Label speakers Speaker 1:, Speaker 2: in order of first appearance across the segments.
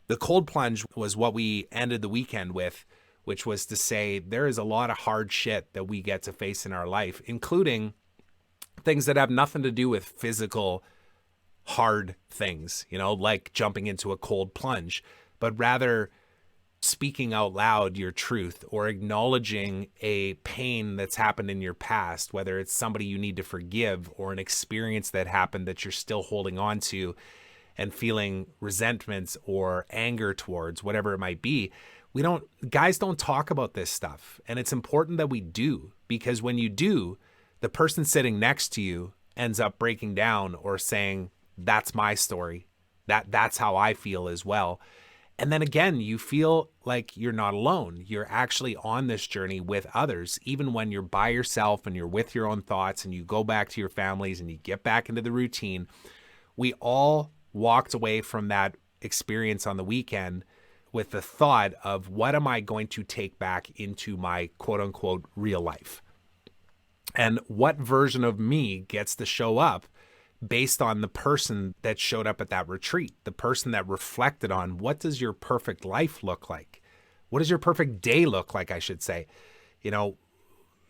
Speaker 1: The cold plunge was what we ended the weekend with, which was to say there is a lot of hard shit that we get to face in our life, including things that have nothing to do with physical hard things, like jumping into a cold plunge, but rather speaking out loud your truth or acknowledging a pain that's happened in your past, whether it's somebody you need to forgive or an experience that happened that you're still holding on to and feeling resentments or anger towards, whatever it might be. Guys don't talk about this stuff. And it's important that we do, because when you do, the person sitting next to you ends up breaking down or saying, that's my story. That's how I feel as well. And then again, you feel like you're not alone. You're actually on this journey with others, even when you're by yourself and you're with your own thoughts and you go back to your families and you get back into the routine. We all walked away from that experience on the weekend with the thought of, what am I going to take back into my quote unquote real life? And what version of me gets to show up based on the person that showed up at that retreat, the person that reflected on, what does your perfect life look like? What does your perfect day look like, I should say?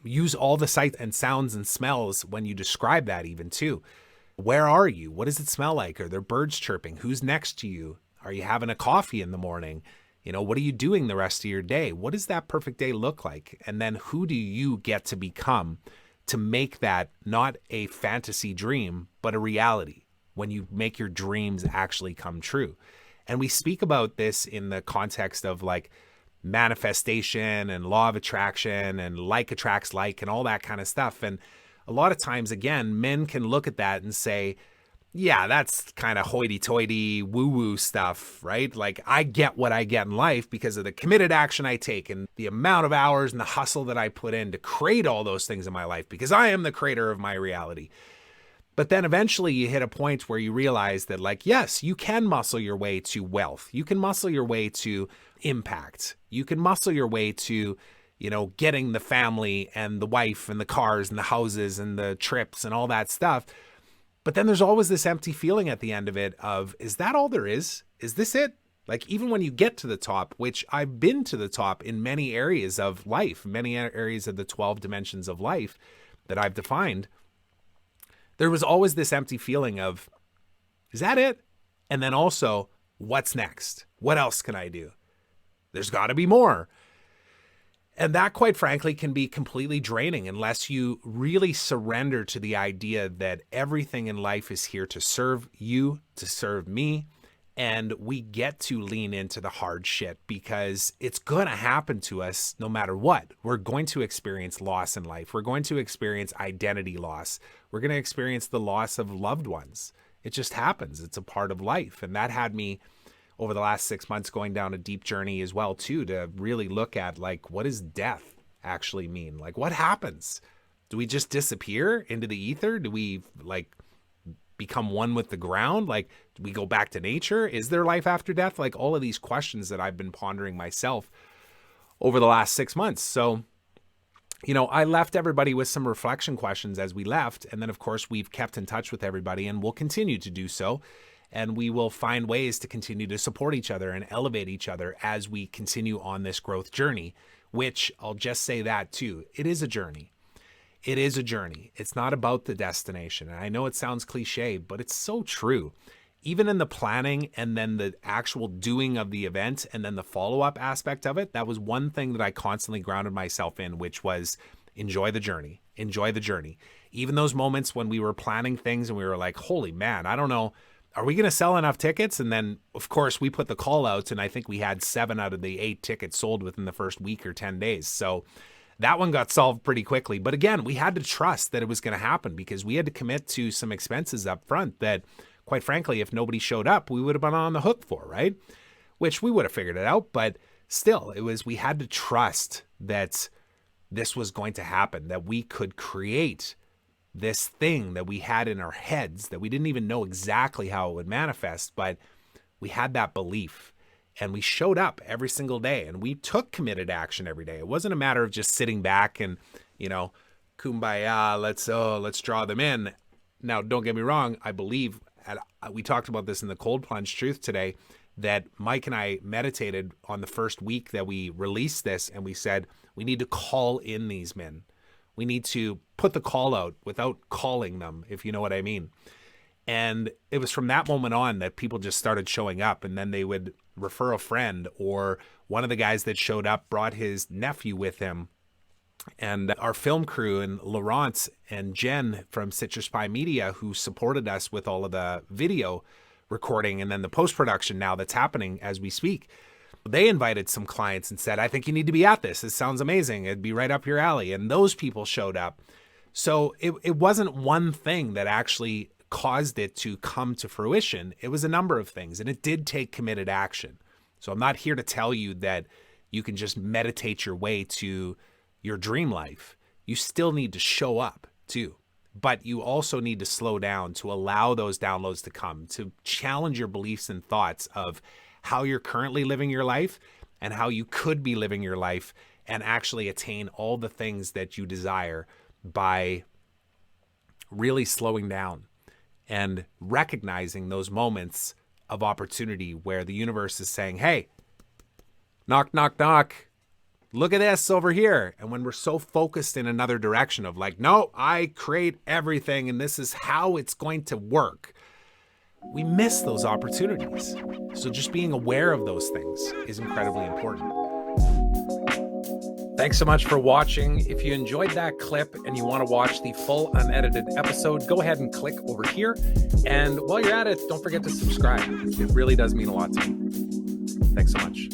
Speaker 1: Use all the sights and sounds and smells when you describe that even too. Where are you? What does it smell like? Are there birds chirping? Who's next to you? Are you having a coffee in the morning? What are you doing the rest of your day? What does that perfect day look like? And then who do you get to become to make that not a fantasy dream, but a reality, when you make your dreams actually come true? And we speak about this in the context of like manifestation and law of attraction and like attracts like and all that kind of stuff. And a lot of times, again, men can look at that and say, yeah, that's kind of hoity-toity woo-woo stuff, right? Like, I get what I get in life because of the committed action I take and the amount of hours and the hustle that I put in to create all those things in my life, because I am the creator of my reality. But then eventually you hit a point where you realize that, like, yes, you can muscle your way to wealth. You can muscle your way to impact. You can muscle your way to, getting the family and the wife and the cars and the houses and the trips and all that stuff. But then there's always this empty feeling at the end of it of, is that all there is? Is this it? Like, even when you get to the top, which I've been to the top in many areas of life, many areas of the 12 dimensions of life that I've defined, there was always this empty feeling of, is that it? And then also, what's next? What else can I do? There's got to be more. And that, quite frankly, can be completely draining unless you really surrender to the idea that everything in life is here to serve you, to serve me. And we get to lean into the hard shit because it's going to happen to us no matter what. We're going to experience loss in life. We're going to experience identity loss. We're going to experience the loss of loved ones. It just happens. It's a part of life. And that had me over the last 6 months going down a deep journey as well too, to really look at, like, what does death actually mean? Like, what happens? Do we just disappear into the ether? Do we become one with the ground? Like, do we go back to nature? Is there life after death? Like, all of these questions that I've been pondering myself over the last 6 months. So, I left everybody with some reflection questions as we left. And then, of course, we've kept in touch with everybody and we'll continue to do so. And we will find ways to continue to support each other and elevate each other as we continue on this growth journey, which I'll just say that too. It is a journey. It is a journey. It's not about the destination. And I know it sounds cliche, but it's so true. Even in the planning and then the actual doing of the event and then the follow-up aspect of it, that was one thing that I constantly grounded myself in, which was enjoy the journey. Enjoy the journey. Even those moments when we were planning things and we were like, holy man, I don't know, are we going to sell enough tickets? And then, of course, we put the call outs and I think we had 7 out of the 8 tickets sold within the first week or 10 days. So that one got solved pretty quickly. But again, we had to trust that it was going to happen because we had to commit to some expenses up front that, quite frankly, if nobody showed up, we would have been on the hook for, right? Which we would have figured it out. But still, we had to trust that this was going to happen, that we could create this thing that we had in our heads that we didn't even know exactly how it would manifest, but we had that belief and we showed up every single day and we took committed action every day. It wasn't a matter of just sitting back and, kumbaya, let's draw them in. Now, don't get me wrong. I believe, we talked about this in the Cold Plunge Truth today, that Mike and I meditated on the first week that we released this, and we said, we need to call in these men. We need to put the call out without calling them, if you know what I mean. And it was from that moment on that people just started showing up, and then they would refer a friend, or one of the guys that showed up brought his nephew with him. And our film crew and Laurence and Jen from Citrus Pie Media, who supported us with all of the video recording and then the post-production now that's happening as we speak, they invited some clients and said, I think you need to be at this. This sounds amazing. It'd be right up your alley. And those people showed up. So it wasn't one thing that actually caused it to come to fruition. It was a number of things, and it did take committed action. So I'm not here to tell you that you can just meditate your way to your dream life. You still need to show up too, but you also need to slow down to allow those downloads to come, to challenge your beliefs and thoughts of how you're currently living your life and how you could be living your life and actually attain all the things that you desire by really slowing down and recognizing those moments of opportunity where the universe is saying, hey, knock, knock, knock. Look at this over here. And when we're so focused in another direction of like, no, I create everything and this is how it's going to work, we miss those opportunities. So just being aware of those things is incredibly important. Thanks so much for watching. If you enjoyed that clip and you want to watch the full unedited episode, go ahead and click over here. And while you're at it, don't forget to subscribe. It really does mean a lot to me. Thanks so much.